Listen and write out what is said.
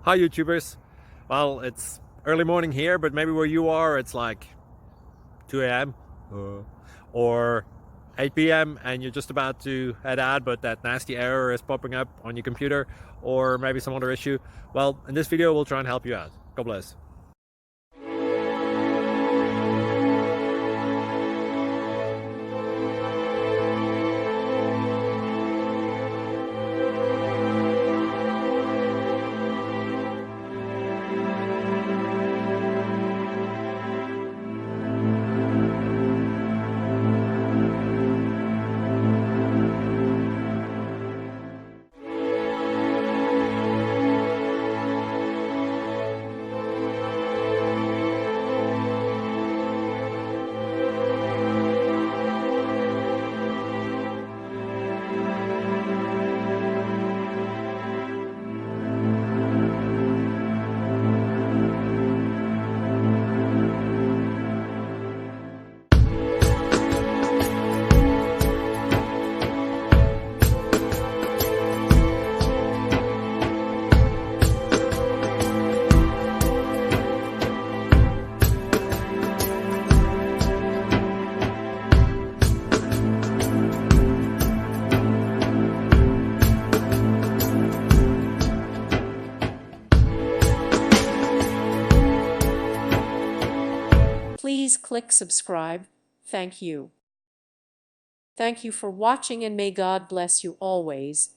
Hi YouTubers. Well, it's early morning here, but maybe where you are it's like 2 a.m. Or 8 p.m. and you're just about to head out, but that nasty error is popping up on your computer, or maybe some other issue. Well, in this video we'll try and help you out. God bless. Please click subscribe. Thank you. Thank you for watching, and may God bless you always.